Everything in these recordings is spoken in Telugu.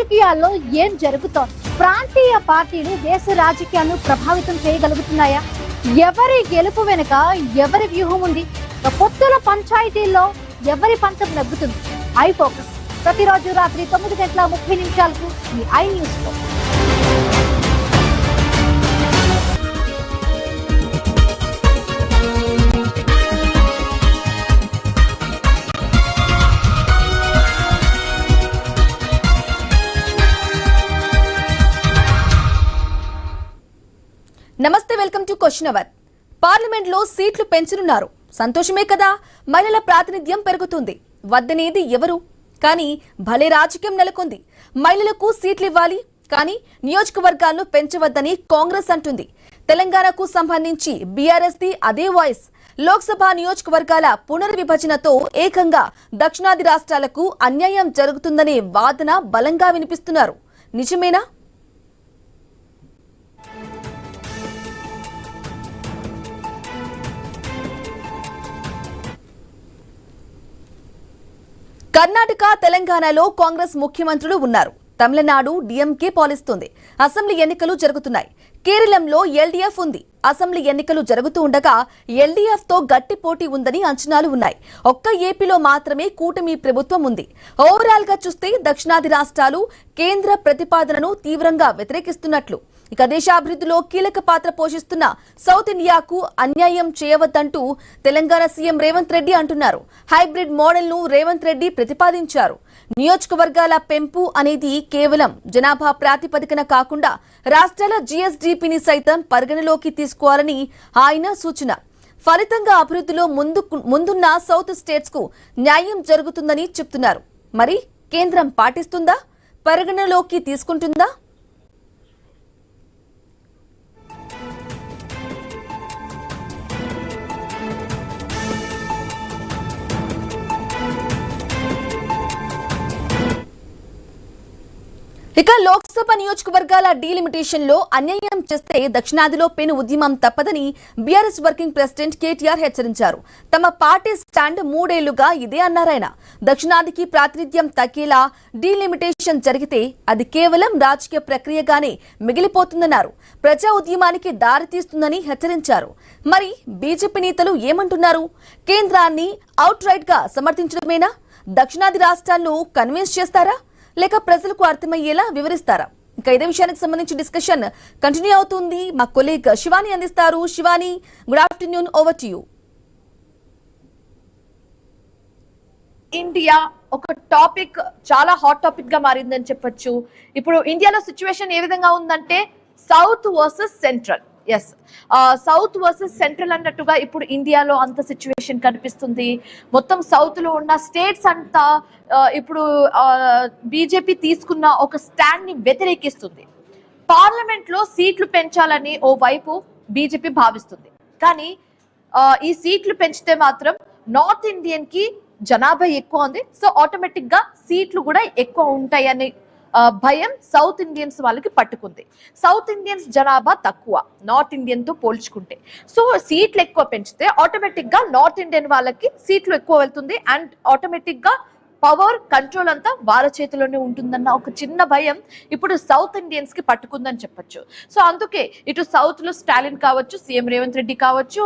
రాజకీయాల్లో ఏం జరుగుతోంది? ప్రాంతీయ పార్టీలు దేశ రాజకీయాలను ప్రభావితం చేయగలుగుతున్నాయా? ఎవరి గెలుపు వెనుక ఎవరి వ్యూహం ఉంది? పొత్తుల పంచాయతీల్లో ఎవరి పంతం నగ్గుతుంది? ఐ ఫోకస్ ప్రతిరోజు రాత్రి 9:30 మీ ఐ న్యూస్ లో. నమస్తే, welcome to question hour. Parliament లో సీట్లు పెంచనున్నారు, సంతోషమే కదా. మహిళల ప్రాతినిధ్యం పెరుగుతుంది, వద్దనేది ఎవరు? కానీ భలే రాజకీయం నెలకొంది. మహిళలకు సీట్లు ఇవ్వాలి, కానీ నియోజకవర్గాలను పెంచవద్దని కాంగ్రెస్ అంటుంది. తెలంగాణకు సంబంధించి బీఆర్ఎస్ ది అదే వాయిస్. లోక్సభ నియోజకవర్గాల పునర్విభజనతో ఏకంగా దక్షిణాది రాష్ట్రాలకు అన్యాయం జరుగుతుందనే వాదన బలంగా వినిపిస్తున్నారు. నిజమేనా? కర్ణాటక, తెలంగాణలో కాంగ్రెస్ ముఖ్యమంత్రులు ఉన్నారు. తమిళనాడు డీఎంకే పాలిస్తుంది. అసెంబ్లీ ఎన్నికలు జరుగుతున్నాయి. కేరళంలో ఎల్డీఎఫ్ ఉంది. అసెంబ్లీ ఎన్నికలు జరుగుతూ ఉండగా ఎల్డీఎఫ్ తో గట్టి పోటీ ఉందని అంచనాలు ఉన్నాయి. ఒక్క ఏపీలో మాత్రమే కూటమి ప్రభుత్వం ఉంది. ఓవరాల్ గా చూస్తే దక్షిణాది రాష్ట్రాలు కేంద్ర ప్రతిపాదనను తీవ్రంగా వ్యతిరేకిస్తున్నట్లు. ఇక దేశాభివృద్ధిలో కీలక పాత్ర పోషిస్తున్న సౌత్ ఇండియాకు అన్యాయం చేయవద్దంటూ తెలంగాణ సీఎం రేవంత్ రెడ్డి అంటున్నారు. హైబ్రిడ్ మోడల్ ను రేవంత్ రెడ్డి ప్రతిపాదించారు. నియోజకవర్గాల పెంపు అనేది కేవలం జనాభా ప్రాతిపదికన కాకుండా రాష్ట్రాల జీఎస్డీపీని సైతం పరిగణలోకి తీసుకోవాలని ఆయన సూచన. ఫలితంగా అభివృద్ధిలో ముందున్న సౌత్ స్టేట్స్ కు న్యాయం జరుగుతుందని చెప్తున్నారు. మరి కేంద్రం పాటిస్తుందా? పరిగణలోకి తీసుకుంటుందా? ఇక లోక్సభ నియోజకవర్గాల డీలిమిటేషన్ లో అన్యాయం చేస్తే దక్షిణాదిలో పెను ఉద్యమం తప్పదని బీఆర్ఎస్ వర్కింగ్ ప్రెసిడెంట్ కేటీఆర్ హెచ్చరించారు. తమ పార్టీ స్టాండ్ 3 ఏళ్లుగా ఇదే అన్నారాయన. దక్షిణాదికి ప్రాతినిధ్యం తగ్గేలా డీలిమిటేషన్ జరిగితే అది కేవలం రాజకీయ ప్రక్రియగానే మిగిలిపోతుందన్నారు. ప్రజా ఉద్యమానికి దారితీస్తుందని హెచ్చరించారు. మరి బీజేపీ నేతలు ఏమంటున్నారు? కేంద్రాన్ని అవుట్ రైట్ గా సమర్థించడమేనా? దక్షిణాది రాష్ట్రాలను కన్విన్స్ చేస్తారా, లేక ప్రజలకు అర్థమయ్యేలా వివరిస్తారా? ఇంకా ఇదే విషయానికి సంబంధించి డిస్కషన్ కంటిన్యూ అవుతుంది. మా కొలీగ్ శివాని అందిస్తారు. Shivani, good afternoon, over to you. India ఒక టాపిక్, చాలా హాట్ టాపిక్ గా మారిందని చెప్పొచ్చు. ఇప్పుడు ఇండియాలో సిచ్యువేషన్ ఏ విధంగా ఉందంటే south versus central. Yes, south versus central అన్నట్టుగా ఇప్పుడు ఇండియాలో అంత సిచ్యువేషన్ కనిపిస్తుంది. మొత్తం సౌత్ లో ఉన్న స్టేట్స్ అంతా ఇప్పుడు బీజేపీ తీసుకున్న ఒక స్టాండ్ ని వ్యతిరేకిస్తుంది. పార్లమెంట్ లో సీట్లు పెంచాలని ఓ వైపు బీజేపీ భావిస్తుంది. కానీ ఈ సీట్లు పెంచితే మాత్రం నార్త్ ఇండియన్ కి జనాభా ఎక్కువ ఉంది, సో ఆటోమేటిక్ గా సీట్లు కూడా ఎక్కువ ఉంటాయని భయం సౌత్ ఇండియన్స్ వాళ్ళకి పట్టుకుంది. సౌత్ ఇండియన్స్ జనాభా తక్కువ నార్త్ ఇండియన్ తో పోల్చుకుంటే. సో సీట్లు ఎక్కువ పెంచితే ఆటోమేటిక్ గా నార్త్ ఇండియన్ వాళ్ళకి సీట్లు ఎక్కువ వెళ్తుంది అండ్ ఆటోమేటిక్ గా పవర్ కంట్రోల్ అంతా వాళ్ళ చేతిలోనే ఉంటుందన్న ఒక చిన్న భయం ఇప్పుడు సౌత్ ఇండియన్స్ కి పట్టుకుందని చెప్పొచ్చు. సో అందుకే ఇటు సౌత్ లో స్టాలిన్ కావచ్చు, సీఎం రేవంత్ రెడ్డి కావచ్చు,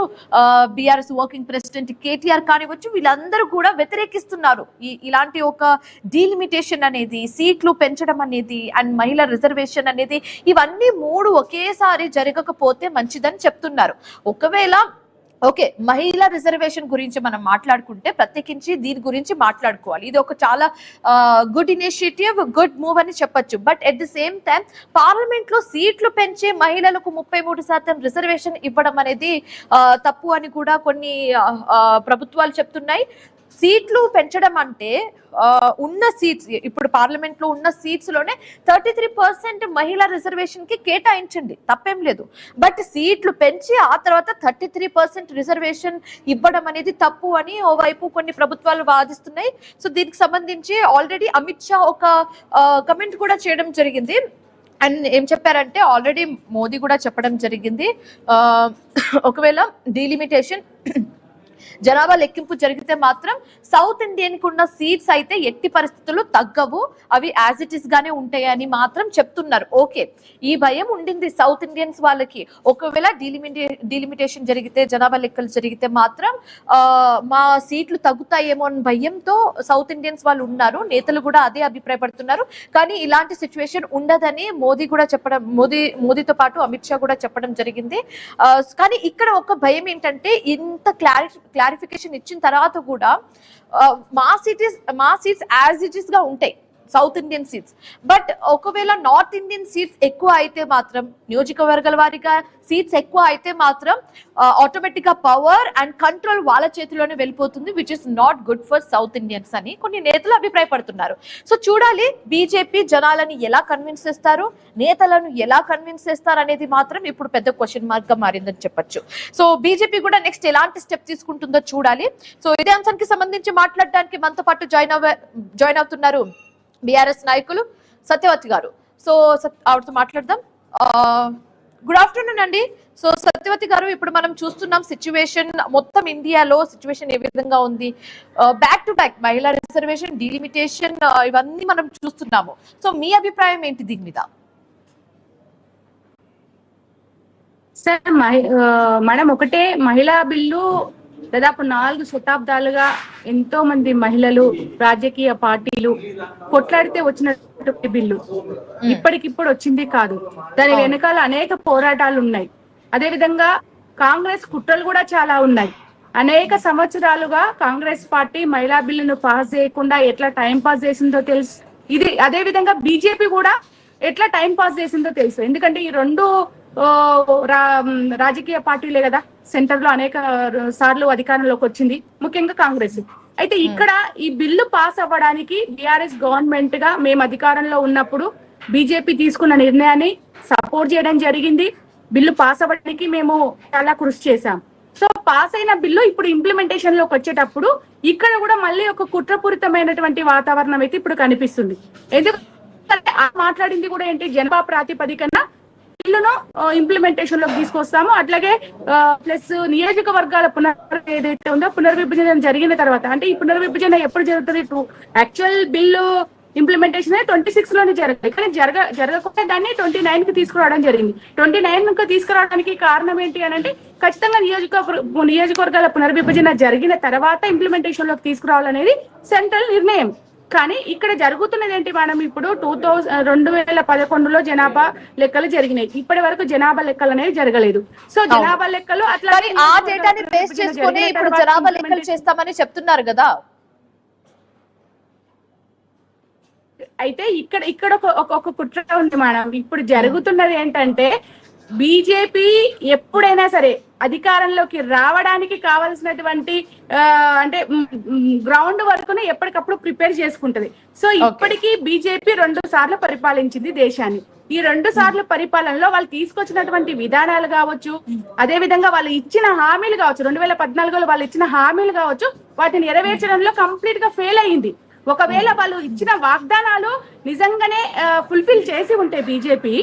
బీఆర్ఎస్ వర్కింగ్ ప్రెసిడెంట్ కేటీఆర్ కానివచ్చు, వీళ్ళందరూ కూడా వ్యతిరేకిస్తున్నారు ఇలాంటి ఒక డీలిమిటేషన్ అనేది, సీట్లు పెంచడం అనేది అండ్ మహిళా రిజర్వేషన్ అనేది. ఇవన్నీ 3 ఒకేసారి జరగకపోతే మంచిదని చెప్తున్నారు. ఒకవేళ ఓకే, మహిళా రిజర్వేషన్ గురించి మనం మాట్లాడుకుంటే ప్రత్యేకించి దీని గురించి మాట్లాడుకోవాలి. ఇది ఒక చాలా గుడ్ ఇనిషియేటివ్, గుడ్ మూవ్ అని చెప్పొచ్చు. But at the same time parliament లో సీట్లు పెంచి మహిళలకు 33% రిజర్వేషన్ ఇవ్వడం అనేది తప్పు అని కూడా కొన్ని ప్రభుత్వాలు చెప్తున్నాయి. సీట్లు పెంచడం అంటే ఉన్న సీట్స్, ఇప్పుడు పార్లమెంట్ లో ఉన్న సీట్స్ లోనే 33% మహిళా రిజర్వేషన్ కి కేటాయించండి, తప్పేం లేదు. బట్ సీట్లు పెంచి ఆ తర్వాత 33% రిజర్వేషన్ ఇవ్వడం అనేది తప్పు అని ఓవైపు కొన్ని ప్రభుత్వాలు వాదిస్తున్నాయి. సో దీనికి సంబంధించి ఆల్రెడీ అమిత్ షా ఒక కమెంట్ కూడా చేయడం జరిగింది. అండ్ ఏం చెప్పారంటే ఆల్రెడీ మోదీ కూడా చెప్పడం జరిగింది, ఒకవేళ డీలిమిటేషన్ జనాభా లెక్కింపు జరిగితే మాత్రం సౌత్ ఇండియన్ కు ఉన్న సీట్స్ అయితే ఎట్టి పరిస్థితుల్లో తగ్గవు, అవి యాజ్ ఇట్ ఇస్ గానే ఉంటాయని మాత్రం చెప్తున్నారు. ఓకే, ఈ భయం ఉండింది సౌత్ ఇండియన్స్ వాళ్ళకి. ఒకవేళ డిలిమిటేషన్ జరిగితే, జనాభా లెక్కలు జరిగితే మాత్రం మా సీట్లు తగ్గుతాయేమో అని భయంతో సౌత్ ఇండియన్స్ వాళ్ళు ఉన్నారు. నేతలు కూడా అదే అభిప్రాయపడుతున్నారు. కానీ ఇలాంటి సిచ్యువేషన్ ఉండదని మోదీ కూడా చెప్పడం, మోదీతో పాటు అమిత్ షా కూడా చెప్పడం జరిగింది. కానీ ఇక్కడ ఒక భయం ఏంటంటే, ఇంత క్లారిఫికేషన్ ఇచ్చిన తర్వాత కూడా మా సీట్స్ యాజ్ ఇట్ ఇస్ గా ఉంటాయి, సౌత్ ఇండియన్ సీట్స్. బట్ ఒకవేళ నార్త్ ఇండియన్ సీట్స్ ఎక్కువ అయితే మాత్రం, నియోజకవర్గాల వారిగా సీట్స్ ఎక్కువ అయితే మాత్రం ఆటోమేటిక్ గా పవర్ అండ్ కంట్రోల్ వాళ్ళ చేతిలోనే వెళ్ళిపోతుంది, which is not good for south Indians అని కొన్ని నేతలు అభిప్రాయపడుతున్నారు. సో చూడాలి బీజేపీ జనాలని ఎలా కన్విన్స్ చేస్తారు, నేతలను ఎలా కన్విన్స్ చేస్తారు అనేది మాత్రం ఇప్పుడు పెద్ద క్వశ్చన్ మార్క్ గా మారిందని చెప్పొచ్చు. సో బీజేపీ కూడా నెక్స్ట్ ఎలాంటి స్టెప్ తీసుకుంటుందో చూడాలి. సో ఇదే అంశానికి సంబంధించి మాట్లాడడానికి మనతో పాటు జాయిన్ అవుతున్నారు బీఆర్ఎస్ నాయకులు సత్యవతి గారు. సో ఆవిడతో మాట్లాడదాం. గుడ్ ఆఫ్టర్నూన్ అండి. సో సత్యవతి గారు, ఇప్పుడు మనం చూస్తున్నాం సిచ్యువేషన్, మొత్తం ఇండియాలో సిచ్యువేషన్ ఏ విధంగా ఉంది, బ్యాక్ టు బ్యాక్ మహిళా రిజర్వేషన్, డిలిమిటేషన్, ఇవన్నీ మనం చూస్తున్నాము. సో మీ అభిప్రాయం ఏంటి దీని మీద? సార్, మేడం, ఒకటే మహిళా బిల్లు దాదాపు 4 శతాబ్దాలుగా ఎంతో మంది మహిళలు, రాజకీయ పార్టీలు కొట్లాడితే వచ్చినటువంటి బిల్లు, ఇప్పటికిప్పుడు వచ్చింది కాదు. దాని వెనకాల అనేక పోరాటాలు ఉన్నాయి. అదే విధంగా కాంగ్రెస్ కుట్రలు కూడా చాలా ఉన్నాయి. అనేక సంవత్సరాలుగా కాంగ్రెస్ పార్టీ మహిళా బిల్లును పాస్ చేయకుండా ఎట్లా టైం పాస్ చేసిందో తెలుసు. ఇది అదే విధంగా బీజేపీ కూడా ఎట్లా టైం పాస్ చేసిందో తెలుసు. ఎందుకంటే ఈ రెండు రాజకీయ పార్టీలే కదా సెంటర్ లో అనేక సార్లు అధికారంలోకి వచ్చింది, ముఖ్యంగా కాంగ్రెస్. అయితే ఇక్కడ ఈ బిల్లు పాస్ అవ్వడానికి బీఆర్ఎస్ గవర్నమెంట్ గా మేము అధికారంలో ఉన్నప్పుడు బీజేపీ తీసుకున్న నిర్ణయాన్ని సపోర్ట్ చేయడం జరిగింది. బిల్లు పాస్ అవ్వడానికి మేము చాలా కృషి చేశాం. సో పాస్ అయిన బిల్లు ఇప్పుడు ఇంప్లిమెంటేషన్ లోకి వచ్చేటప్పుడు ఇక్కడ కూడా మళ్ళీ ఒక కుట్రపూరితమైనటువంటి వాతావరణం అయితే ఇప్పుడు కనిపిస్తుంది. ఎందుకంటే మాట్లాడింది కూడా ఏంటి, జనాభా ప్రాతిపదికన బిల్లును ఇంప్లిమెంటేషన్ లోకి తీసుకొస్తాము. అట్లాగే ప్లస్ నియోజకవర్గాల ఏదైతే ఉందో పునర్విభజన జరిగిన తర్వాత, అంటే ఈ పునర్విభజన ఎప్పుడు జరుగుతుంది, యాక్చువల్ బిల్లు ఇంప్లిమెంటేషన్ 26 లోనే జరగాలి, కానీ జరగకుండా దాన్ని 29 కి తీసుకురావడం జరిగింది. 29 కి తీసుకురావడానికి కారణం ఏంటి అని అంటే, ఖచ్చితంగా నియోజకవర్గాల పునర్విభజన జరిగిన తర్వాత ఇంప్లిమెంటేషన్ లోకి తీసుకురావాలనేది సెంట్రల్ నిర్ణయం. కానీ ఇక్కడ జరుగుతున్నది ఏంటి, మనం ఇప్పుడు 2011లో జనాభా లెక్కలు జరిగినాయి, ఇప్పటి వరకు జనాభా లెక్కలు అనేవి జరగలేదు. సో జనాభా లెక్కలు అట్లా ఆ డేటాని బేస్ చేసుకొని ఇప్పుడు జనాభా లెక్కలు చేస్తామని చెప్తున్నారు కదా. అయితే ఇక్కడ ఒక కుట్ర ఉంది మేడం. ఇప్పుడు జరుగుతున్నది ఏంటంటే, బీజేపీ ఎప్పుడైనా సరే అధికారంలోకి రావడానికి కావాల్సినటువంటి అంటే గ్రౌండ్ వర్క్ ను ఎప్పటికప్పుడు ప్రిపేర్ చేసుకుంటది. సో ఇప్పటికీ బీజేపీ 2 సార్లు పరిపాలించింది దేశాన్ని. ఈ 2 సార్లు పరిపాలనలో వాళ్ళు తీసుకొచ్చినటువంటి విధానాలు కావచ్చు, అదే విధంగా వాళ్ళు ఇచ్చిన హామీలు కావచ్చు, 2014లో వాళ్ళు ఇచ్చిన హామీలు కావచ్చు, వాటిని నెరవేర్చడంలో కంప్లీట్ గా ఫెయిల్ అయ్యింది. ఒకవేళ వాళ్ళు ఇచ్చిన వాగ్దానాలు నిజంగానే ఫుల్ఫిల్ చేసి ఉంటే బీజేపీ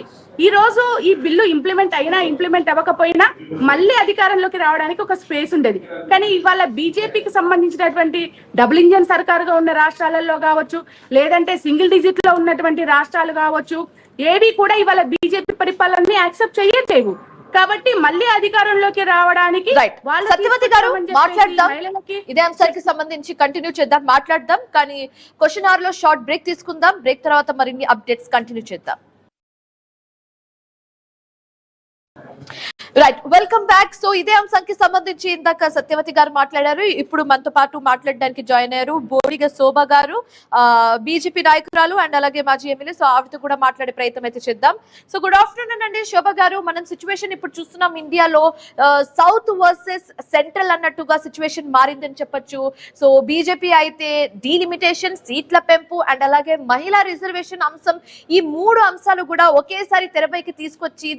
ఈ రోజు ఈ బిల్లు ఇంప్లిమెంట్ అయినా ఇంప్లిమెంట్ అవ్వకపోయినా మళ్ళీ అధికారంలోకి రావడానికి ఒక స్పేస్ ఉండేది. కానీ ఇవాళ బీజేపీకి సంబంధించినటువంటి డబుల్ ఇంజన్ సర్కారుగా ఉన్న రాష్ట్రాలలో కావచ్చు, లేదంటే సింగిల్ డిజిట్ లో ఉన్నటువంటి రాష్ట్రాలు కావచ్చు, ఏవి కూడా ఇవాళ బీజేపీ పరిపాలనని యాక్సెప్ట్ చేయట్లేవు. కాబట్టి మళ్ళీ అధికారంలోకి రావడానికి సత్యవతి గారు మాట్లాడదాం, ఇదే అంశానికి సంబంధించి కంటిన్యూ చేద్దాం, మాట్లాడదాం. కానీ క్వశ్చన్ అవర్ లో షార్ట్ బ్రేక్ తీసుకుందాం. బ్రేక్ తర్వాత మరిన్ని అప్డేట్స్ కంటిన్యూ చేద్దాం. Right, welcome back. సో ఇదే అంశానికి సంబంధించి ఇందాక సత్యవతి గారు మాట్లాడారు. ఇప్పుడు మనతో పాటు మాట్లాడడానికి జాయిన్ అయ్యారు బోడిగ శోభ గారు, బీజేపీ నాయకురాలు అండ్ అలాగే మాజీ ఎమ్మెల్యే. సో ఆవిడతో కూడా మాట్లాడే ప్రయత్నం అయితే చేద్దాం. సో గుడ్ ఆఫ్టర్నూన్ అండి శోభ గారు. మనం సిచ్యువేషన్ ఇప్పుడు చూస్తున్నాం ఇండియాలో, సౌత్ వర్సెస్ సెంట్రల్ అన్నట్టుగా సిచ్యువేషన్ మారిందని చెప్పొచ్చు. సో బీజేపీ అయితే డీలిమిటేషన్, సీట్ల పెంపు అండ్ అలాగే మహిళా రిజర్వేషన్ అంశం, ఈ 3 అంశాలు కూడా ఒకేసారి తెరపైకి తీసుకొచ్చి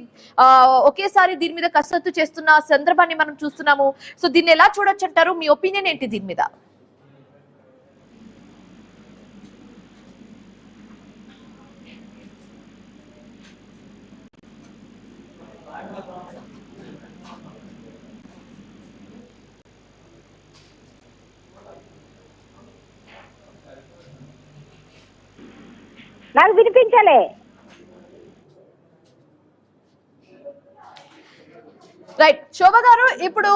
ఒకేసారి దీని మీద కసరత్తు చేస్తున్న సందర్భాన్ని మనం చూస్తున్నాము. సో దీన్ని ఎలా చూడొచ్చు అంటారు? మీ ఒపీనియన్ ఏంటి దీని మీద? నాకు వినిపించలే. రైట్ శోభ గారు, ఇప్పుడు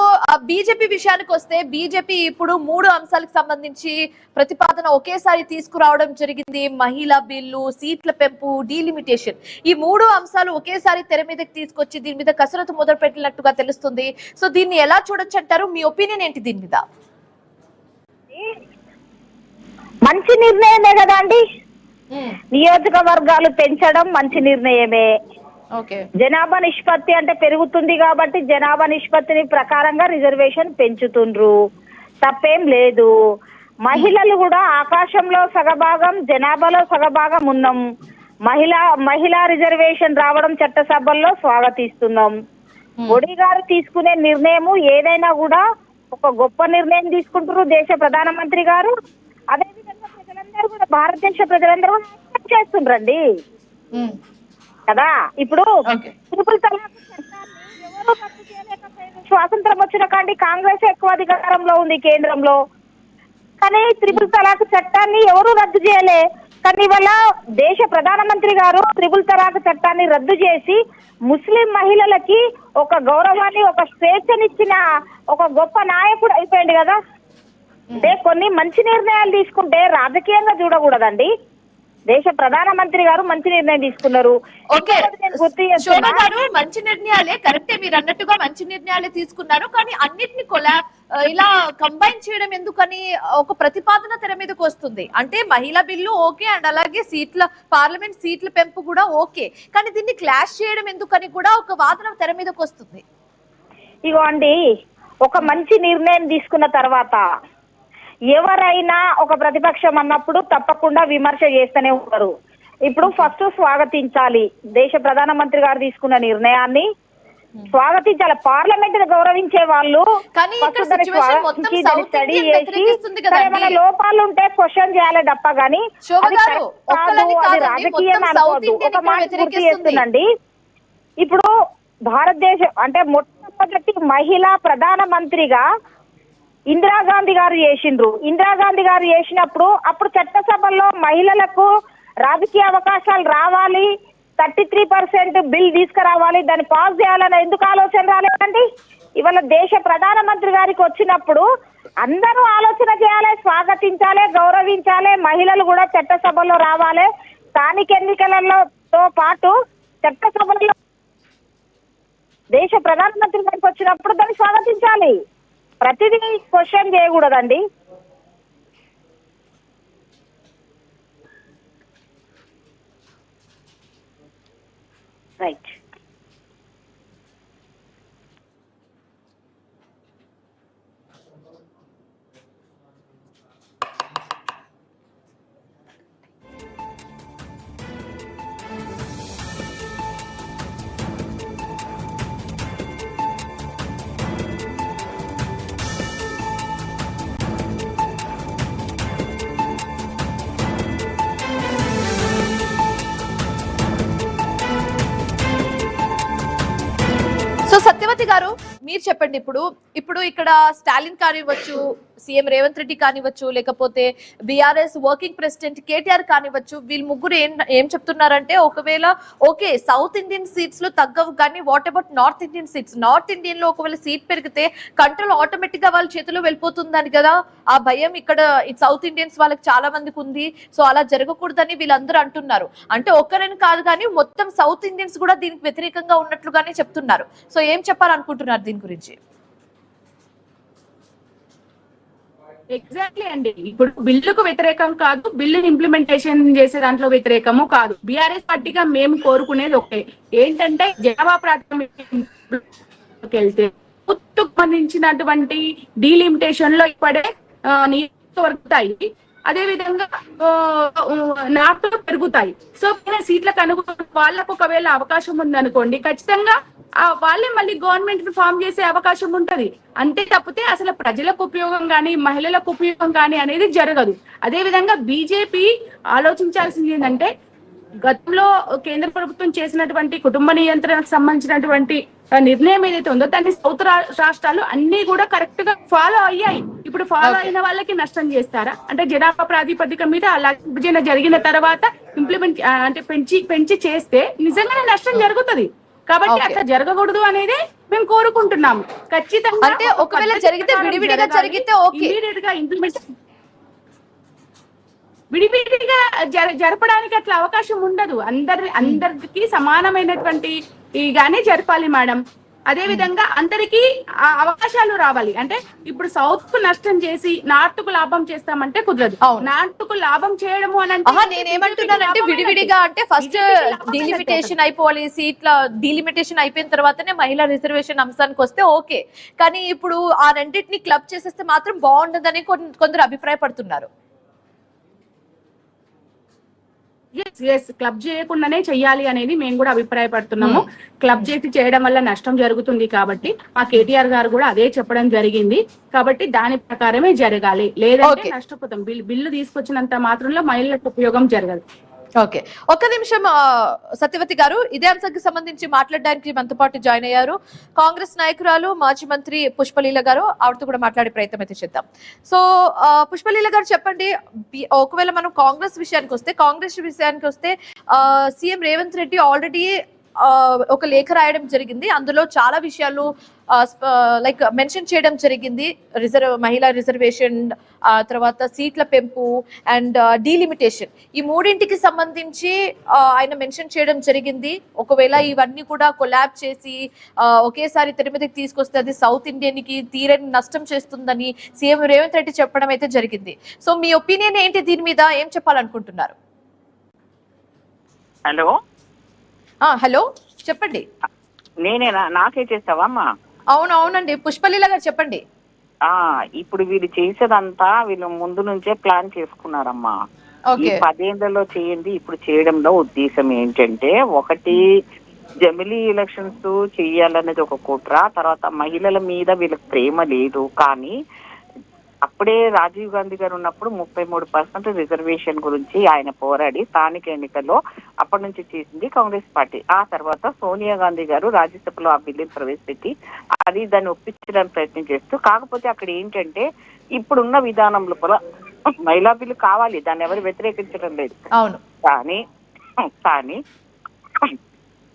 బీజేపీ విషయానికి వస్తే బీజేపీ ఇప్పుడు 3 అంశాలకు సంబంధించి ప్రతిపాదన ఒకేసారి తీసుకురావడం జరిగింది. మహిళా బిల్లు, సీట్ల పెంపు, డీలిమిటేషన్, ఈ 3 అంశాలు ఒకేసారి తెర మీదకి తీసుకొచ్చి దీని మీద కసరత్తు మొదలు పెట్టినట్టుగా తెలుస్తుంది. సో దీన్ని ఎలా చూడొచ్చు అంటారు? మీ ఒపీనియన్ ఏంటి దీని మీద? మంచి నిర్ణయమే కదా అండి. నియోజకవర్గాలు పెంచడం మంచి నిర్ణయమే. జనాభా నిష్పత్తి అంటే పెరుగుతుంది కాబట్టి జనాభా నిష్పత్తిని ప్రకారంగా రిజర్వేషన్ పెంచుతుండ్రు, తప్పేం లేదు. మహిళలు కూడా ఆకాశంలో సగభాగం, జనాభాలో సగభాగం ఉన్నాం. మహిళా రిజర్వేషన్ రావడం చట్టసభల్లో స్వాగతిస్తున్నాం. మోడీ గారు తీసుకునే నిర్ణయము ఏదైనా కూడా ఒక గొప్ప నిర్ణయం తీసుకుంటారు దేశ ప్రధానమంత్రి గారు. అదేవిధంగా ప్రజలందరూ కూడా, భారతదేశ ప్రజలందరూ కూడా యాక్సెప్ట్ చేస్తుండ్రండి కదా. ఇప్పుడు ట్రిపుల్ తలాక్ చట్టాన్ని ఎవరు రద్దు చేయలేకపోయారు. స్వాతంత్రం వచ్చిన కాండి కాంగ్రెస్ ఎక్కువ అధికారంలో ఉంది కేంద్రంలో, కానీ ట్రిపుల్ తలాక్ చట్టాన్ని ఎవరు రద్దు చేయలే. కానీ ఇవాళ దేశ ప్రధానమంత్రి గారు ట్రిపుల్ తలాక్ చట్టాన్ని రద్దు చేసి ముస్లిం మహిళలకి ఒక గౌరవాన్ని, ఒక స్వేచ్ఛనిచ్చిన ఒక గొప్ప నాయకుడు అయిపోయింది కదా. అంటే కొన్ని మంచి నిర్ణయాలు తీసుకుంటే రాజకీయంగా చూడకూడదండి. దేశ ప్రధానమంత్రి గారు మంచి నిర్ణయం తీసుకున్నారు. శోభ గారు, మంచి నిర్ణయాలే, కరెక్టే, మీరు అన్నట్టుగా మంచి నిర్ణయాలే తీసుకున్నారు. కానీ అన్నిటిని ఇలా కంబైన్ చేయడం ఎందుకని ఒక ప్రతిపాదన తెర మీదకి వస్తుంది? అంటే మహిళా బిల్లు ఓకే, అండ్ అలాగే పార్లమెంట్ సీట్ల పెంపు కూడా ఓకే, కానీ దీన్ని క్లాష్ చేయడం ఎందుకని కూడా ఒక వాదన తెర మీదకి వస్తుంది. ఇగో అండి, ఒక మంచి నిర్ణయం తీసుకున్న తర్వాత ఎవరైనా ఒక ప్రతిపక్షం అన్నప్పుడు తప్పకుండా విమర్శ చేస్తూనే ఉంటారు. ఇప్పుడు ఫస్ట్ స్వాగతించాలి, దేశ ప్రధానమంత్రి గారు తీసుకున్న నిర్ణయాన్ని స్వాగతించాలి. పార్లమెంట్ గౌరవించే వాళ్ళు స్టడీ చేసి ఏమైనా లోపాలు ఉంటే క్వశ్చన్ చేయాలి తప్ప గానీ అది రాజకీయం అనుకోవద్దు. ఒక మాట గుర్తు చేస్తుందండి, ఇప్పుడు భారతదేశం అంటే మొట్టమొదటి మహిళా ప్రధానమంత్రిగా ఇందిరాగాంధీ గారు చేసిండ్రు. ఇందిరాగాంధీ గారు చేసినప్పుడు అప్పుడు చట్టసభల్లో మహిళలకు రాజకీయ అవకాశాలు రావాలి, 33% బిల్ తీసుకురావాలి, దాన్ని పాస్ చేయాలని ఎందుకు ఆలోచన రాలేదండి? ఇవాళ దేశ ప్రధానమంత్రి గారికి వచ్చినప్పుడు అందరూ ఆలోచన చేయాలి, స్వాగతించాలి, గౌరవించాలి. మహిళలు కూడా చట్టసభలో రావాలి. స్థానిక ఎన్నికలతో పాటు చట్టసభలో దేశ ప్రధానమంత్రి గారికి వచ్చినప్పుడు దాన్ని స్వాగతించాలి. ప్రతిదీ క్వశ్చన్ చేయకూడదండి. రైట్. సత్యవతి గారు, మీరు చెప్పండి. ఇప్పుడు ఇక్కడ స్టాలిన్ కానివ్వచ్చు, సీఎం రేవంత్ రెడ్డి కానివ్వచ్చు, లేకపోతే బీఆర్ఎస్ వర్కింగ్ ప్రెసిడెంట్ కేటీఆర్ కానివ్వచ్చు, వీళ్ళు ముగ్గురు ఏం చెప్తున్నారంటే ఒకవేళ ఓకే సౌత్ ఇండియన్ సీట్స్ లో తగ్గవు, కానీ what about north Indian seats? North Indian లో ఒకవేళ సీట్ పెరిగితే కంట్రోల్ ఆటోమేటిక్ గా వాళ్ళ చేతిలో వెళ్ళిపోతుందని కదా ఆ భయం ఇక్కడ సౌత్ ఇండియన్స్ వాళ్ళకి చాలా మందికి ఉంది. సో అలా జరగకూడదని వీళ్ళందరూ అంటున్నారు. అంటే ఒక్కరని కాదు కానీ మొత్తం సౌత్ ఇండియన్స్ కూడా దీనికి వ్యతిరేకంగా ఉన్నట్లుగానే చెప్తున్నారు. సో ఏం చెప్పాలనుకుంటున్నారు దీని గురించి? ఎగ్జాక్ట్లీ అండి. ఇప్పుడు బిల్లుకు వ్యతిరేకం కాదు, బిల్లు ఇంప్లిమెంటేషన్ చేసే దాంట్లో వ్యతిరేకము కాదు. బీఆర్ఎస్ పార్టీగా మేము కోరుకునేది ఒకటే, ఏంటంటే జనాభా ప్రాతిపదికన వెళ్తే సంబంధించినటువంటి డీలిమిటేషన్ లో ఇప్పుడే నియోజకవర్గాయి, అదే విధంగా నార్త్ లో పెరుగుతాయి. సో సీట్లకు అనుగుణ వాళ్ళకు ఒకవేళ అవకాశం ఉందనుకోండి, ఖచ్చితంగా వాళ్ళే మళ్ళీ గవర్నమెంట్ ని ఫామ్ చేసే అవకాశం ఉంటది. అంతే తప్పితే అసలు ప్రజలకు ఉపయోగం కానీ మహిళలకు ఉపయోగం కానీ అనేది జరగదు. అదే విధంగా బీజేపీ ఆలోచించాల్సింది ఏంటంటే గతంలో కేంద్ర ప్రభుత్వం చేసినటువంటి కుటుంబ నియంత్రణకు సంబంధించినటువంటి నిర్ణయం ఏదైతే ఉందో దాన్ని సౌత్ రాష్ట్రాలు అన్ని కూడా కరెక్ట్ గా ఫాలో అయ్యాయి. ఇప్పుడు ఫాలో అయిన వాళ్ళకి నష్టం చేస్తారా? అంటే జనాభా ప్రాతిపదిక మీద అలా విభజన జరిగిన తర్వాత ఇంప్లిమెంట్ అంటే పెంచి చేస్తే నిజంగానే నష్టం జరుగుతుంది. కాబట్టి అట్లా జరగకూడదు అనేది మేము కోరుకుంటున్నాము. ఖచ్చితంగా అంటే ఒకవేళ జరిగితే విడివిడిగా జరిగితే ఓకే, ఇమీడియట్ గా ఇంప్లిమెంట్ విడివిడిగా జరపడానికి అట్లా అవకాశం ఉండదు. అందరికి సమానమైనటువంటి గానే జరపాలి మేడం. అదే విధంగా అందరికి అవకాశాలు రావాలి. అంటే ఇప్పుడు సౌత్ కు నష్టం చేసి నార్త్ కు లాభం చేస్తామంటే కుదరదు. నార్త్ కు లాభం చేయడము అని అంటే నేనేమంటున్నానంటే విడివిడిగా అంటే ఫస్ట్ డీలిమిటేషన్ అయిపోవాలి, సీట్ల డీలిమిటేషన్ అయిపోయిన తర్వాతనే మహిళా రిజర్వేషన్ అంశానికి వస్తే ఓకే. కానీ ఇప్పుడు ఆ రెండింటిని క్లబ్ చేసేస్తే మాత్రం బాగుండదని కొందరు అభిప్రాయపడుతున్నారు. క్లబ్ చేయకుండానే చెయ్యాలి అనేది మేము కూడా అభిప్రాయపడుతున్నాము. క్లబ్ చేసి చేయడం వల్ల నష్టం జరుగుతుంది కాబట్టి మా కేటీఆర్ గారు కూడా అదే చెప్పడం జరిగింది. కాబట్టి దాని ప్రకారమే జరగాలి, లేదంటే నష్టపోతాం. బిల్లు తీసుకొచ్చినంత మాత్రంలో మహిళలకు ఉపయోగం జరగదు. ఓకే, ఒక్క నిమిషం సత్యవతి గారు, ఇదే అంశానికి సంబంధించి మాట్లాడడానికి మనతో పాటు జాయిన్ అయ్యారు కాంగ్రెస్ నాయకురాలు మాజీ మంత్రి పుష్పలీల గారు. ఆవిడతో కూడా మాట్లాడే ప్రయత్నం అయితే చేద్దాం. సో పుష్పలీల గారు చెప్పండి, ఒకవేళ మనం కాంగ్రెస్ విషయానికి వస్తే సీఎం రేవంత్ రెడ్డి ఆల్రెడీ ఒక లేఖ రాయడం జరిగింది. అందులో చాలా విషయాలు లైక్ మెన్షన్ చేయడం జరిగింది. మహిళా రిజర్వేషన్, తర్వాత సీట్ల పెంపు అండ్ డీలిమిటేషన్, ఈ మూడింటికి సంబంధించి ఆయన మెన్షన్ చేయడం జరిగింది. ఒకవేళ ఇవన్నీ కూడా కొలాబ్ చేసి ఒకేసారి తెర మీదకి తీసుకొస్తే అది సౌత్ ఇండియన్ కి తీరని నష్టం చేస్తుందని సీఎం రేవంత్ రెడ్డి చెప్పడం అయితే జరిగింది. సో మీ ఒపీనియన్ ఏంటి దీని మీద, ఏం చెప్పాలనుకుంటున్నారు? హలో చెప్పండి. నేనేనా? నాకే చేస్తావా అమ్మా? అవునండి, పుష్పలీల గారు చెప్పండి. ఇప్పుడు వీళ్ళు చేసేదంతా వీళ్ళు ముందు నుంచే ప్లాన్ చేసుకున్నారమ్మా. ఈ 10 ఏళ్లలో చేయండి. ఇప్పుడు చేయడంలో ఉద్దేశం ఏంటంటే, ఒకటి జమిలీ ఎలక్షన్స్ చెయ్యాలనేది ఒక కుట్ర. తర్వాత మహిళల మీద వీళ్ళకి ప్రేమ లేదు. కానీ అప్పుడే రాజీవ్ గాంధీ గారు ఉన్నప్పుడు 33% రిజర్వేషన్ గురించి ఆయన పోరాడి స్థానిక ఎన్నికల్లో అప్పటి నుంచి చేసింది కాంగ్రెస్ పార్టీ. ఆ తర్వాత సోనియా గాంధీ గారు రాజ్యసభలో ఆ బిల్లుని ప్రవేశపెట్టి అది దాన్ని ఒప్పించడానికి ప్రయత్నం చేస్తూ, కాకపోతే అక్కడ ఏంటంటే ఇప్పుడున్న విధానం లోపల మహిళా బిల్లు కావాలి, దాన్ని ఎవరు వ్యతిరేకించడం లేదు. అవును, కానీ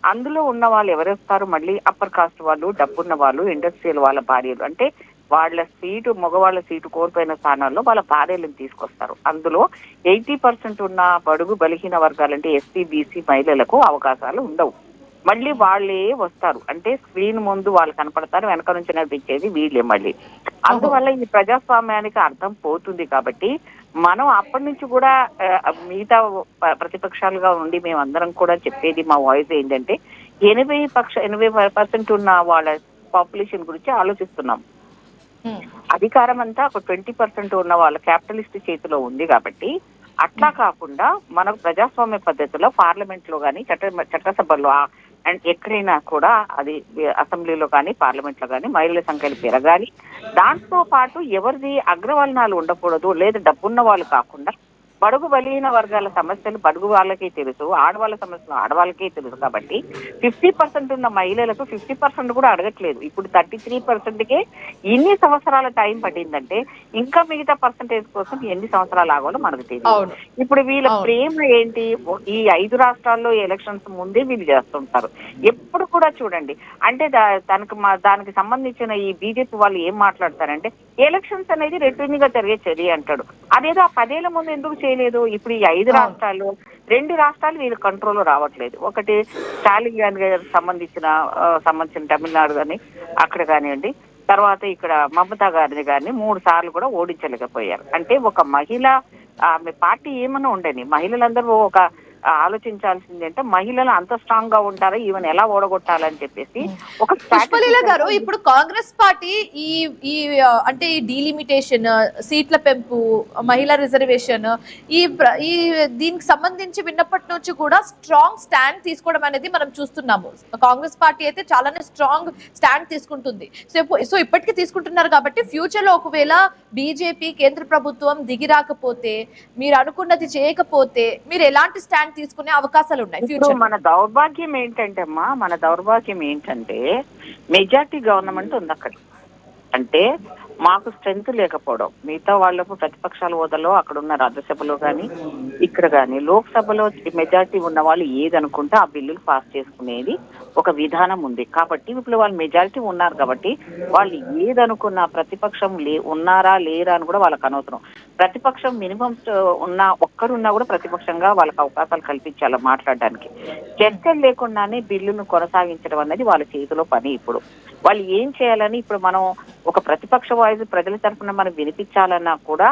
అందులో ఉన్న వాళ్ళు ఎవరు వస్తారు? మళ్ళీ అప్పర్ కాస్ట్ వాళ్ళు, డబ్బున్న వాళ్ళు, ఇండస్ట్రియల్ వాళ్ళ భార్యలు. అంటే వాళ్ళ సీటు, మగవాళ్ళ సీటు కోల్పోయిన స్థానాల్లో వాళ్ళ భార్యలను తీసుకొస్తారు. అందులో 80% ఉన్న బడుగు బలహీన వర్గాలంటే ఎస్సీ బీసీ మహిళలకు అవకాశాలు ఉండవు. మళ్ళీ వాళ్ళే వస్తారు. అంటే స్క్రీన్ ముందు వాళ్ళు కనపడతారు, వెనక నుంచి నడిపించేది వీళ్ళే మళ్ళీ. అందువల్ల ఈ ప్రజాస్వామ్యానికి అర్థం పోతుంది. కాబట్టి మనం అప్పటి నుంచి కూడా మిగతా ప్రతిపక్షాలుగా ఉండి మేమందరం కూడా చెప్పేది, మా వాయిస్ ఏంటంటే 80% ఉన్న వాళ్ళ పాపులేషన్ గురించి ఆలోచిస్తున్నాం. అధికారం అంతా ఒక 20% ఉన్న వాళ్ళ క్యాపిటలిస్ట్ చేతిలో ఉంది. కాబట్టి అట్లా కాకుండా మన ప్రజాస్వామ్య పద్ధతిలో పార్లమెంట్ లో కానీ చట్టసభలో అండ్ ఎక్కడైనా కూడా అది అసెంబ్లీలో కానీ పార్లమెంట్ లో కానీ మహిళల సంఖ్యలు పెరగాలి. దాంతో పాటు ఎవరిది అగ్రవర్ణాలు ఉండకూడదు, లేదా డబ్బున్న వాళ్ళు కాకుండా బడుగు బలహీన వర్గాల సమస్యలు బడుగు వాళ్ళకే తెలుసు, ఆడవాళ్ళ సమస్యలు ఆడవాళ్ళకే తెలుసు. కాబట్టి 50% ఉన్న మహిళలకు 50% కూడా అడగట్లేదు. ఇప్పుడు 33%కే ఇన్ని సంవత్సరాల టైం పట్టిందంటే ఇంకా మిగతా పర్సంటేజ్ కోసం ఎన్ని సంవత్సరాలు ఆగాలో మనకు తెలియదు. ఇప్పుడు వీళ్ళ ప్రేమ ఏంటి? ఈ 5 రాష్ట్రాల్లో ఎలక్షన్స్ ముందే వీళ్ళు చేస్తుంటారు. ఎప్పుడు కూడా చూడండి, అంటే దానికి సంబంధించిన ఈ బీజేపీ వాళ్ళు ఏం మాట్లాడతారంటే ఎలక్షన్స్ అనేది రొటీన్ గా జరిగే చర్య అంటాడు. అదేదో ఆ 10 ఏళ్ల ముందు ఎందుకు చేయలేదు? ఇప్పుడు ఈ 5 రాష్ట్రాలు, 2 రాష్ట్రాలు వీళ్ళ కంట్రోల్లో రావట్లేదు. ఒకటి స్టాలిన్ గారికి సంబంధించిన తమిళనాడు కానీ అక్కడ కానివ్వండి, తర్వాత ఇక్కడ మమతా గారిని కానీ 3 సార్లు కూడా ఓడించలేకపోయారు. అంటే ఒక మహిళ, ఆమె పార్టీ ఏమన్నా ఉండని మహిళలందరూ ఒక ఆలోచించాల్సింది అంటే మహిళలు అంత స్ట్రాంగ్ గా ఉంటారా, ఈవెన్ ఎలా ఓడగొట్టాలని చెప్పేసి ఒక పుష్పలీల గారు. ఇప్పుడు కాంగ్రెస్ పార్టీ ఈ అంటే ఈ డీలిమిటేషన్, సీట్ల పెంపు, మహిళా రిజర్వేషన్, ఈ దీనికి సంబంధించి విన్నప్పటి నుంచి కూడా స్ట్రాంగ్ స్టాండ్ తీసుకోవడం అనేది మనం చూస్తున్నాము. కాంగ్రెస్ పార్టీ అయితే చాలానే స్ట్రాంగ్ స్టాండ్ తీసుకుంటుంది. సో ఇప్పటికీ తీసుకుంటున్నారు. కాబట్టి ఫ్యూచర్ లో ఒకవేళ బీజేపీ కేంద్ర ప్రభుత్వం దిగి రాకపోతే, మీరు అనుకున్నది చేయకపోతే మీరు ఎలాంటి స్టాండ్ స్టాండ్ తీసుకునే అవకాశాలు ఉన్నాయి ఇప్పుడు ఫ్యూచర్. మన దౌర్భాగ్యం ఏంటంటే అమ్మా, మన దౌర్భాగ్యం ఏంటంటే మెజార్టీ గవర్నమెంట్ ఉంది అక్కడ. అంటే మాకు స్ట్రెంత్ లేకపోవడం, మిగతా వాళ్ళకు ప్రతిపక్షాల హోదాలో అక్కడ ఉన్న రాజ్యసభలో కానీ ఇక్కడ కానీ లోక్సభలో మెజార్టీ ఉన్న వాళ్ళు ఏదనుకుంటే ఆ బిల్లులు పాస్ చేసుకునేది ఒక విధానం ఉంది. కాబట్టి ఇప్పుడు వాళ్ళు మెజారిటీ ఉన్నారు కాబట్టి వాళ్ళు ఏదనుకున్నా ప్రతిపక్షం ఉన్నారా లేరా అని కూడా వాళ్ళకి అనవసరం. ప్రతిపక్షం మినిమం ఒక్కరున్నా కూడా ప్రతిపక్షంగా వాళ్ళకి అవకాశాలు కల్పించాలి మాట్లాడడానికి. చర్చలు లేకుండానే బిల్లును కొనసాగించడం అనేది వాళ్ళ చేతిలో పని. ఇప్పుడు వాళ్ళు ఏం చేయాలని, ఇప్పుడు మనం ఒక ప్రతిపక్ష వాయిస్ ప్రజల తరఫున మనం వినిపించాలన్నా కూడా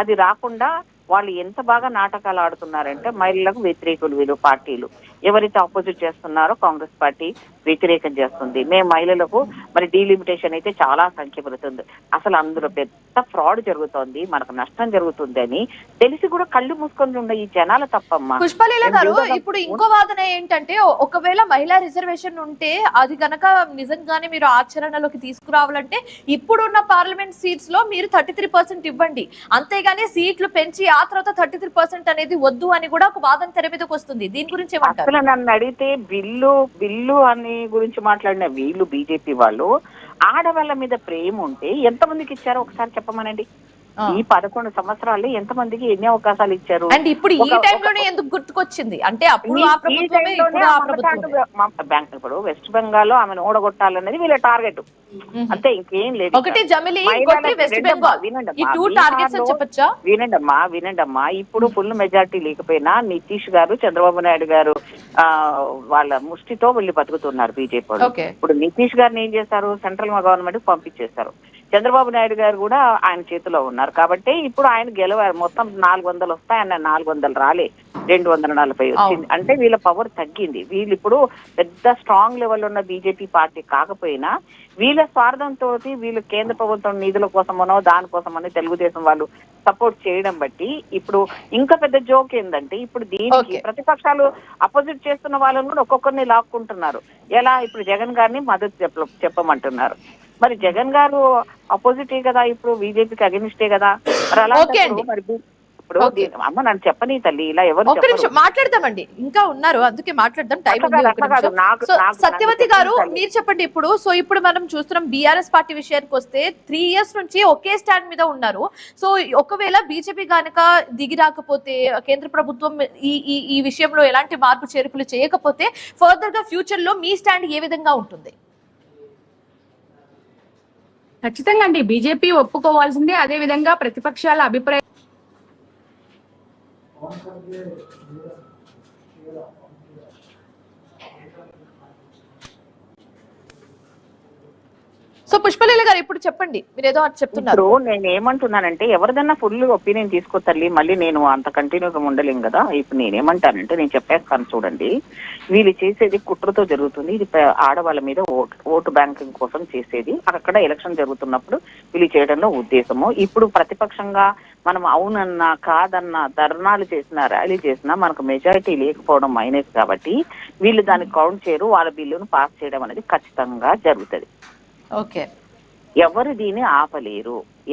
అది రాకుండా వాళ్ళు ఎంత బాగా నాటకాలు ఆడుతున్నారంటే మహిళలకు వ్యతిరేకులు వీళ్ళు పార్టీలు ఎవరైతే ఆపోజిట్ చేస్తున్నారో కాంగ్రెస్ పార్టీ వ్యతిరేకం చేస్తుంది. మేము మహిళలకు మరి డీలిమిటేషన్ అయితే చాలా సంఖ్య పెరుగుతుంది, అసలు అందులో పెద్ద ఫ్రాడ్ జరుగుతోంది, మనకు నష్టం జరుగుతుంది అని తెలిసి కూడా కళ్ళు మూసుకొని ఉండే ఈ జనాల తప్పమ్మా. పుష్పలీల గారు, ఇప్పుడు ఇంకో వాదన ఏంటంటే ఒకవేళ మహిళా రిజర్వేషన్ ఉంటే అది గనక నిజంగానే మీరు ఆచరణలోకి తీసుకురావాలంటే ఇప్పుడున్న పార్లమెంట్ సీట్స్ లో మీరు 33% ఇవ్వండి, అంతేగాని సీట్లు పెంచి ఆ తర్వాత 33% అనేది వద్దు అని కూడా ఒక వాదన తెర మీదకి వస్తుంది. దీని గురించి ఏమంటారు? అసలు నన్ను అడిగితే బిల్లు అని గురించి మాట్లాడిన వీళ్ళు బీజేపీ వాళ్ళు ఆడవాళ్ళ మీద ప్రేమ ఉంటే ఎంతమందికి ఇచ్చారో ఒకసారి చెప్పమనండి. ఈ 11 సంవత్సరాలు ఎంతమందికి ఎన్ని అవకాశాలు ఇచ్చారు? అండ్ ఇప్పుడు ఈ టైంలోనే ఎందుకు గుర్తుకొచ్చింది అంటే అప్పుడు ఆ ప్రభుత్వమే ఇప్పుడు ఆ ప్రభుత్వం. ఇప్పుడు వెస్ట్ బెంగాల్ లో ఆమెను ఓడగొట్టాలనేది వీళ్ళ టార్గెట్, అంతే, ఇంకేం లేదు. ఒకటి జమిలీ, వెస్ట్ బెంగాల్, ఈ 2 టార్గెట్స్ అని చెప్పొచ్చా? వినండమ్మా, ఇప్పుడు ఫుల్ మెజారిటీ లేకపోయినా నితీష్ గారు, చంద్రబాబు నాయుడు గారు వాళ్ళ ముష్టితో వీళ్ళు బతుకుతున్నారు బీజేపీ వాళ్ళు. ఇప్పుడు నితీష్ గారిని ఏం చేశారు, సెంట్రల్ గవర్నమెంట్ పంపించేశారు. చంద్రబాబు నాయుడు గారు కూడా ఆయన చేతిలో ఉన్నారు కాబట్టి ఇప్పుడు ఆయన గెలవారు. మొత్తం 400 వస్తాయన్న 400 రాలే, 240 వచ్చింది. అంటే వీళ్ళ పవర్ తగ్గింది. వీళ్ళు ఇప్పుడు పెద్ద స్ట్రాంగ్ లెవెల్ ఉన్న బీజేపీ పార్టీ కాకపోయినా వీళ్ళ స్వార్థంతో వీళ్ళు కేంద్ర ప్రభుత్వం నిధుల కోసమనో దానికోసమని తెలుగుదేశం వాళ్ళు సపోర్ట్ చేయడం బట్టి ఇప్పుడు ఇంకా పెద్ద జోక్ ఏంటంటే ఇప్పుడు దీనికి ప్రతిపక్షాలు అపోజిట్ చేస్తున్న వాళ్ళని కూడా ఒక్కొక్కరిని లాక్కుంటున్నారు. ఎలా, ఇప్పుడు జగన్ గారిని మద్దతు చెప్పమంటున్నారు. మరి జగన్ గారు అపోజిటే కదా, ఇప్పుడు బీజేపీకి అగెనిస్టే కదా. మరి అలా మరి ఇప్పుడు అమ్మ నన్ను చెప్పని తల్లి, ఇలా ఎవరు మాట్లాడదామండి, ఇంకా ఉన్నారు అందుకే మాట్లాడదాం, టైం. సత్యవతి గారు మీరు చెప్పండి ఇప్పుడు. సో ఇప్పుడు మనం చూస్తున్నాం బీఆర్ఎస్ పార్టీ విషయానికి వస్తే 3 years నుంచి ఒకే స్టాండ్ మీద ఉన్నారు. సో ఒకవేళ బీజేపీ కనుక దిగి రాకపోతే, కేంద్ర ప్రభుత్వం ఈ విషయంలో ఎలాంటి మార్పు చేర్పులు చేయకపోతే ఫర్దర్ గా ఫ్యూచర్ లో మీ స్టాండ్ ఏ విధంగా ఉంటుంది? ఖచ్చితంగా అండి, బీజేపీ ఒప్పుకోవాల్సిందే. అదే విధంగా ప్రతిపక్షాల అభిప్రాయం సో పుష్పలీల గారు ఇప్పుడు చెప్పండి, మీరు ఏదో చెప్తున్నారు. నేను ఏమంటున్నానంటే ఎవరిదన్నా ఫుల్ ఒపీనియన్ తీసుకో తల్లి, మళ్ళీ నేను అంత కంటిన్యూగా ఉండలేం కదా. ఇప్పుడు నేనేమంటానంటే నేను చెప్పేస్తాను చూడండి, వీళ్ళు చేసేది కుట్రతో జరుగుతుంది. ఇది ఆడవాళ్ళ మీద ఓటు బ్యాంకింగ్ కోసం చేసేది. అక్కడ ఎలక్షన్ జరుగుతున్నప్పుడు వీళ్ళు చేయడంలో ఉద్దేశము. ఇప్పుడు ప్రతిపక్షంగా మనం అవునన్నా కాదన్నా ధర్నాలు చేసినా ర్యాలీ చేసినా మనకు మెజారిటీ లేకపోవడం మైనస్ కాబట్టి వీళ్ళు దాన్ని కౌంట్ చేయరు. వాళ్ళ బిల్లును పాస్ చేయడం అనేది ఖచ్చితంగా జరుగుతుంది. ఓకే, ఎవరు దీన్ని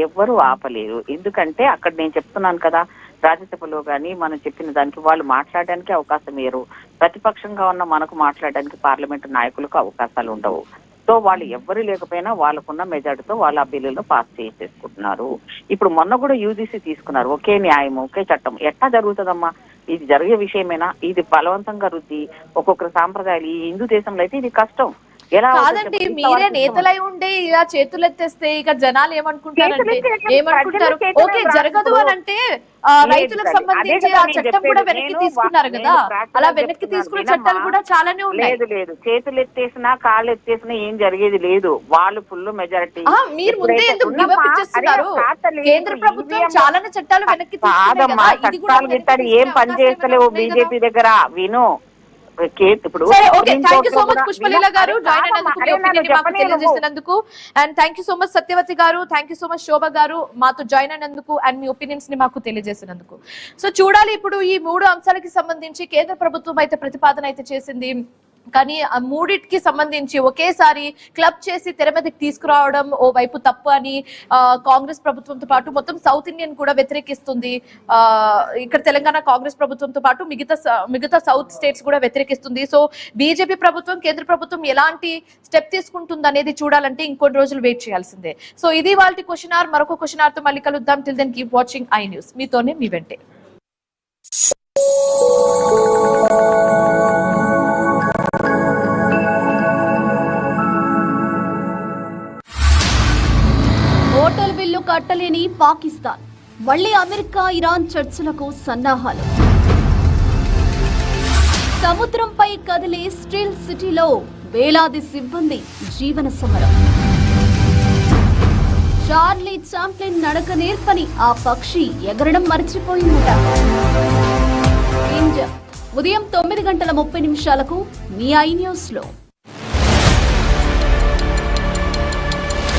ఎవ్వరు ఆపలేరు. ఎందుకంటే అక్కడ నేను చెప్తున్నాను కదా, రాజ్యసభలో కానీ మనం చెప్పిన దానికి వాళ్ళు మాట్లాడడానికి అవకాశం ఇయ్యరు. ప్రతిపక్షంగా ఉన్న మనకు మాట్లాడడానికి పార్లమెంటు నాయకులకు అవకాశాలు ఉండవు. సో వాళ్ళు ఎవ్వరు లేకపోయినా వాళ్ళకున్న మెజార్టీతో వాళ్ళు ఆ బిల్లులను పాస్ చేసేసుకుంటున్నారు. ఇప్పుడు మొన్న కూడా యూజీసీ తీసుకున్నారు, ఒకే న్యాయం ఒకే చట్టం. ఎట్లా జరుగుతుందమ్మా? ఇది జరిగే విషయమేనా? ఇది బలవంతంగా రుద్ది ఒక్కొక్కరు సాంప్రదాయాలు, ఈ హిందూ దేశంలో అయితే ఇది కష్టం. కాదండి, మీరే నేతలై ఉండే ఇలా చేతులు ఎత్తేస్తే ఇక జనాలు ఏమనుకుంటారంటే ఓకే జరగదు అని అంటే రైతులకు సంబంధించి ఆ చట్టం కూడా వెనక్కి తీసుకున్నారు కదా, అలా వెనక్కి తీసుకున్న చట్టాలు కూడా చాలానే ఉన్నాయి. లేదు, చేతులు ఎత్తేసినా కాళ్ళు ఎత్తేసినా ఏం జరిగేది లేదు. వాళ్ళు ఫుల్ మెజారిటీ. మీరు ముందే ఎందుకు గివప్ ఇచ్చేస్తున్నారు? కేంద్ర ప్రభుత్వం చాలా చట్టాలు వెనక్కి తీసుకున్నారు. ఏం పని చేస్తలేవు బీజేపీ దగ్గర. విను, ఇప్పుడు పుష్పలీల గారు జాయిన్ అయినందుకు తెలియజేసినందుకు, and thank you so much Satyavathi garu, thank you so much Shobha garu మాతో జాయిన్ అయినందుకు అండ్ మీ ఒపీనియన్స్ ని మాకు తెలియజేసినందుకు. సో చూడాలి ఇప్పుడు ఈ 3 అంశాలకి సంబంధించి కేంద్ర ప్రభుత్వం అయితే ప్రతిపాదన అయితే చేసింది. కానీ ఆ మూడిటికి సంబంధించి ఒకేసారి క్లబ్ చేసి తెర మీదకి తీసుకురావడం ఓ వైపు తప్పు అని కాంగ్రెస్ ప్రభుత్వంతో పాటు మొత్తం సౌత్ ఇండియన్ కూడా వ్యతిరేకిస్తుంది. ఇక్కడ తెలంగాణ కాంగ్రెస్ ప్రభుత్వంతో పాటు మిగతా సౌత్ స్టేట్స్ కూడా వ్యతిరేకిస్తుంది. సో బీజేపీ ప్రభుత్వం, కేంద్ర ప్రభుత్వం ఎలాంటి స్టెప్ తీసుకుంటుంది అనేది చూడాలంటే ఇంకొన్ని రోజులు వెయిట్ చేయాల్సిందే. సో ఇది వాళ్ళ క్వశ్చన్ ఆర్. మరొక క్వశ్చన్ ఆర్ తో మళ్ళీ కలుద్దాం. Till then keep watching i News. మీతోనే మీ వెంటే. హోటల్ బిల్లు కట్టలేని పాకిస్తాన్, మళ్లీ అమెరికా ఇరాన్ చర్చలకు సన్నాహాలు. సముద్రంపై కదిలే స్టీల్ సిటీలో వేలాది సిబ్బంది జీవన సమరం. చార్లీ చాంప్లిన్ నడక నేర్పని ఆ పక్షి ఎగరడం మర్చిపోయిందట. ఉదయం 9:30 మీ ఐ న్యూస్ లో.